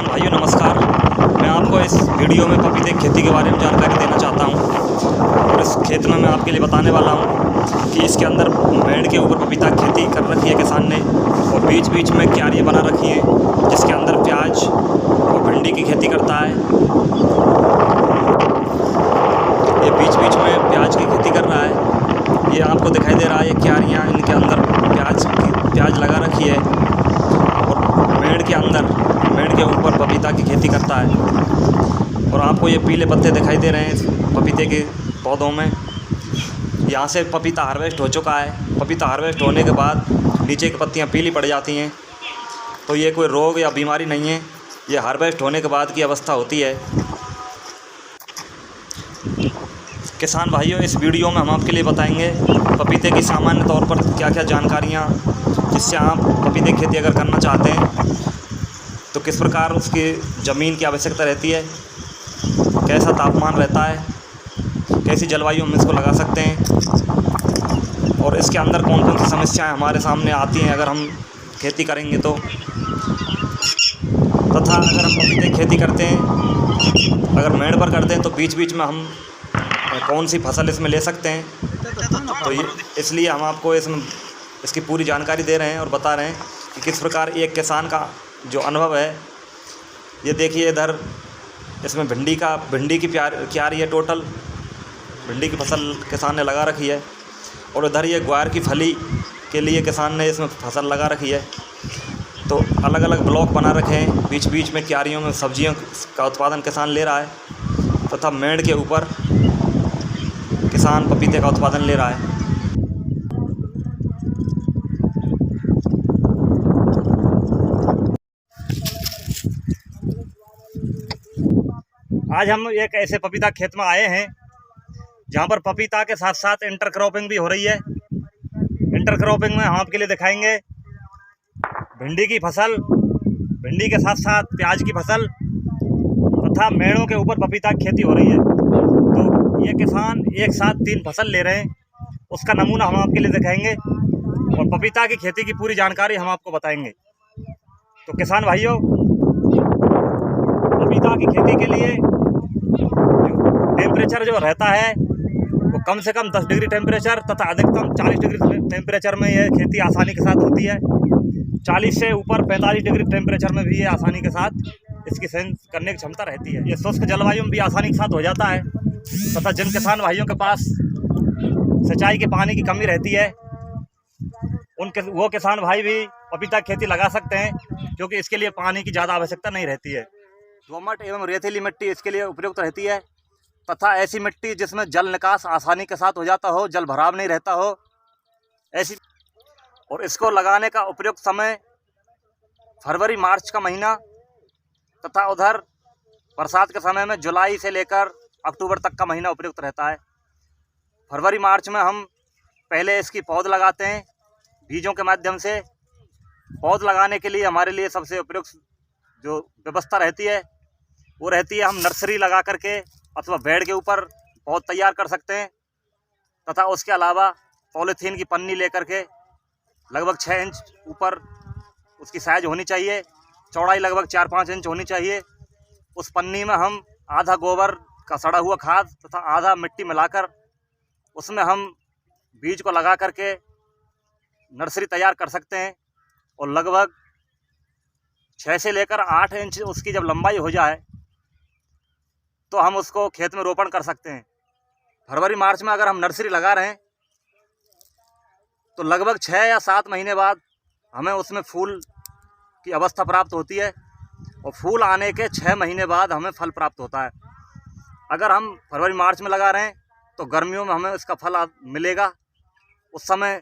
किसान भाइयों नमस्कार। मैं आपको इस वीडियो में पपीते की खेती के बारे में जानकारी देना चाहता हूं और इस खेत में मैं आपके लिए बताने वाला हूं कि इसके अंदर मेड़ के ऊपर पपीता की खेती कर रखी है किसान ने और बीच बीच में क्यारियाँ बना रखी हैं जिसके अंदर प्याज और भिंडी की खेती करता है। ये बीच बीच में प्याज की खेती कर रहा है। ये आपको दिखाई दे रहा है, ये क्यारियाँ, इनके अंदर प्याज लगा रखी है और मेड़ के ऊपर पपीता की खेती करता है। और आपको ये पीले पत्ते दिखाई दे रहे हैं पपीते के पौधों में। यहाँ से पपीता हार्वेस्ट हो चुका है। पपीता हार्वेस्ट होने के बाद नीचे की पत्तियाँ पीली पड़ जाती हैं, तो ये कोई रोग या बीमारी नहीं है, ये हार्वेस्ट होने के बाद की अवस्था होती है। किसान भाइयों, इस वीडियो में हम आपके लिए बताएंगे पपीते की सामान्य तौर पर क्या क्या जानकारियाँ, जिससे आप पपीते की खेती अगर करना चाहते हैं तो किस प्रकार उसकी ज़मीन की आवश्यकता रहती है, कैसा तापमान रहता है, कैसी जलवायु हम इसको लगा सकते हैं और इसके अंदर कौन कौन सी समस्याएं हमारे सामने आती हैं अगर हम खेती करेंगे तो। तथा अगर हम पपीते की खेती करते हैं, अगर मेड़ पर करते हैं तो बीच बीच में हम कौन सी फसल इसमें ले सकते हैं, तो इसलिए हम आपको इसकी पूरी जानकारी दे रहे हैं और बता रहे हैं कि किस प्रकार एक किसान का जो अनुभव है। ये देखिए, इधर इसमें भिंडी की क्यारी है, टोटल भिंडी की फसल किसान ने लगा रखी है और उधर ये ग्वार की फली के लिए किसान ने इसमें फसल लगा रखी है। तो अलग अलग ब्लॉक बना रखे हैं, बीच बीच में क्यारियों में सब्जियों का उत्पादन किसान ले रहा है तथा मेड़ के ऊपर किसान पपीते का उत्पादन ले रहा है। आज हम एक ऐसे पपीता खेत में आए हैं जहां पर पपीता के साथ साथ इंटरक्रॉपिंग भी हो रही है। इंटरक्रॉपिंग में हम आपके लिए दिखाएंगे भिंडी की फसल, भिंडी के साथ साथ प्याज की फसल तथा मेड़ों के ऊपर पपीता की खेती हो रही है। तो ये किसान एक साथ 3 फसल ले रहे हैं, उसका नमूना हम आपके लिए दिखाएंगे और पपीता की खेती की पूरी जानकारी हम आपको बताएंगे। तो किसान भाइयों, पपीता की खेती के लिए टेम्परेचर जो रहता है वो कम से कम 10 डिग्री टेम्परेचर तथा अधिकतम 40 डिग्री टेम्परेचर में यह खेती आसानी के साथ होती है। 40 से ऊपर 45 डिग्री टेम्परेचर में भी ये आसानी के साथ इसकी सेंस करने की क्षमता रहती है। ये शुष्क जलवायु में भी आसानी के साथ हो जाता है तथा जिन किसान भाइयों के पास सिंचाई के पानी की कमी रहती है वो किसान भाई भी पपीता की खेती लगा सकते हैं, क्योंकि इसके लिए पानी की ज़्यादा आवश्यकता नहीं रहती है। दोमट एवं रेतीली मिट्टी इसके लिए उपयुक्त रहती है तथा ऐसी मिट्टी जिसमें जल निकास आसानी के साथ हो जाता हो, जल भराव नहीं रहता हो, ऐसी। और इसको लगाने का उपयुक्त समय फरवरी मार्च का महीना तथा उधर बरसात के समय में जुलाई से लेकर अक्टूबर तक का महीना उपयुक्त रहता है। फरवरी मार्च में हम पहले इसकी पौध लगाते हैं बीजों के माध्यम से। पौध लगाने के लिए हमारे लिए सबसे उपयुक्त जो व्यवस्था रहती है वो रहती है, हम नर्सरी लगा करके अथवा बेड के ऊपर पौध तैयार कर सकते हैं तथा उसके अलावा पॉलीथीन की पन्नी लेकर के लगभग 6 इंच ऊपर उसकी साइज होनी चाहिए, चौड़ाई लगभग 4-5 इंच होनी चाहिए। उस पन्नी में हम आधा गोबर का सड़ा हुआ खाद तथा आधा मिट्टी मिलाकर उसमें हम बीज को लगा करके नर्सरी तैयार कर सकते हैं और लगभग 6 से लेकर 8 इंच उसकी जब लंबाई हो जाए तो हम उसको खेत में रोपण कर सकते हैं। फरवरी मार्च में अगर हम नर्सरी लगा रहे हैं तो लगभग 6 या 7 महीने बाद हमें उसमें फूल की अवस्था प्राप्त होती है और फूल आने के 6 महीने बाद हमें फल प्राप्त होता है। अगर हम फरवरी मार्च में लगा रहे हैं तो गर्मियों में हमें इसका फल मिलेगा। उस समय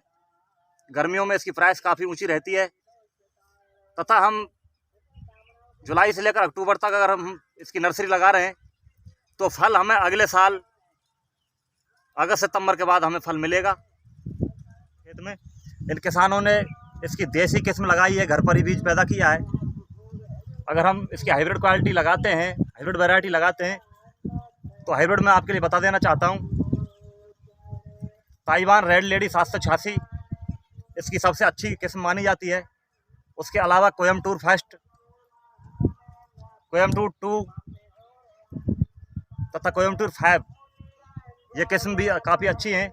गर्मियों में इसकी प्राइस काफ़ी ऊंची रहती है तथा हम जुलाई से लेकर अक्टूबर तक अगर हम इसकी नर्सरी लगा रहे हैं तो फल हमें अगले साल अगस्त सितंबर के बाद हमें फल मिलेगा। खेत में इन किसानों ने इसकी देसी किस्म लगाई है, घर पर ही बीज पैदा किया है। अगर हम इसकी हाइब्रिड क्वालिटी लगाते हैं, हाइब्रिड वैरायटी लगाते हैं, तो हाइब्रिड में आपके लिए बता देना चाहता हूँ ताइवान रेड लेडी 786 इसकी सबसे अच्छी किस्म मानी जाती है। उसके अलावा कोयम्बटूर फर्स्ट कोयम्बटूर 2 तथा कोयम्बटूर 5, ये किस्म भी काफ़ी अच्छी हैं।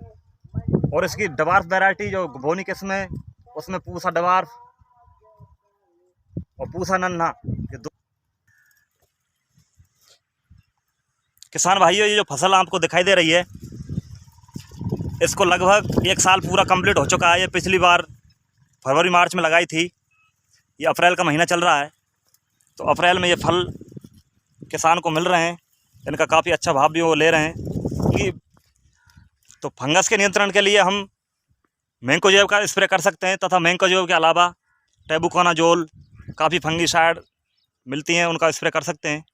और इसकी डवार्फ वैरायटी जो बोनी किस्म है, उसमें पूसा डवार्फ और पूसा नन्हा, ये दो। किसान भाइयों, ये जो फसल आपको दिखाई दे रही है, इसको लगभग 1 साल पूरा कंप्लीट हो चुका है। ये पिछली बार फरवरी मार्च में लगाई थी, ये अप्रैल का महीना चल रहा है। तो अप्रैल में ये फल किसान को मिल रहे हैं, इनका काफ़ी अच्छा भाव भी वो ले रहे हैं कि तो फंगस के नियंत्रण के लिए हम मैंकोजेब का स्प्रे कर सकते हैं, तथा मैंकोजेब के अलावा टेबुकोनाजोल, काफ़ी फंगीसाइड मिलती हैं, उनका स्प्रे कर सकते हैं।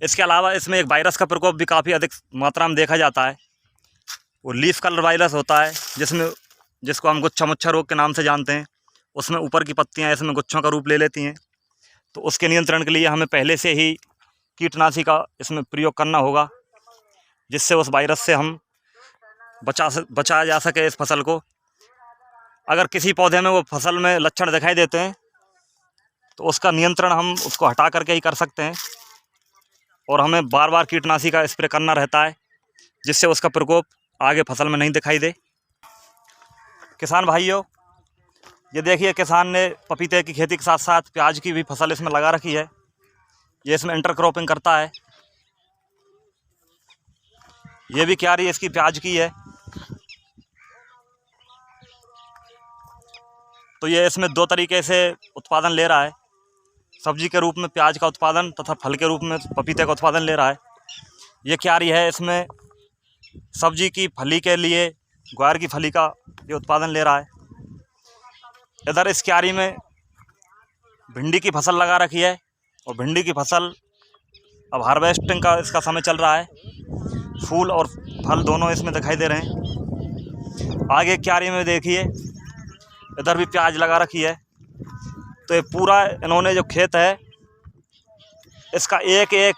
इसके अलावा इसमें एक वायरस का प्रकोप भी काफ़ी अधिक मात्रा में देखा जाता है। वो लीफ कलर वायरस होता है, जिसको हम गुच्छा मुच्छा रोग के नाम से जानते हैं। उसमें ऊपर की पत्तियां इसमें गुच्छों का रूप ले लेती हैं। तो उसके नियंत्रण के लिए हमें पहले से ही कीटनाशी का इसमें प्रयोग करना होगा, जिससे उस वायरस से हम बचाया जा सके इस फसल को। अगर किसी पौधे में वो फसल में लक्षण दिखाई देते हैं तो उसका नियंत्रण हम उसको हटा करके ही कर सकते हैं, और हमें बार बार कीटनाशी का स्प्रे करना रहता है, जिससे उसका प्रकोप आगे फसल में नहीं दिखाई दे। किसान भाइयों, ये देखिए, किसान ने पपीते की खेती के साथ साथ प्याज की भी फसल इसमें लगा रखी है। ये इसमें इंटरक्रॉपिंग करता है। ये भी क्यारी इसकी प्याज की है। तो ये इसमें 2 तरीके से उत्पादन ले रहा है, सब्जी के रूप में प्याज का उत्पादन तथा फल के रूप में पपीते का उत्पादन ले रहा है। ये क्यारी है, इसमें सब्जी की फली के लिए ग्वार की फली का ये उत्पादन ले रहा है। इधर इस क्यारी में भिंडी की फसल लगा रखी है, और भिंडी की फसल अब हार्वेस्टिंग का इसका समय चल रहा है। फूल और फल दोनों इसमें दिखाई दे रहे हैं। आगे क्यारी में देखिए, इधर भी प्याज लगा रखी है। तो ये पूरा इन्होंने जो खेत है, इसका एक एक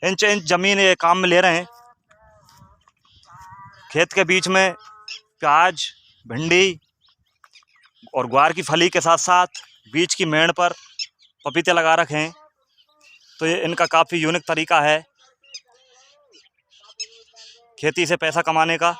इंच ज़मीन ये काम में ले रहे हैं। खेत के बीच में प्याज, भिंडी और ग्वार की फली के साथ साथ बीच की मेड़ पर पपीते लगा रखे हैं। तो ये इनका काफ़ी यूनिक तरीका है खेती से पैसा कमाने का।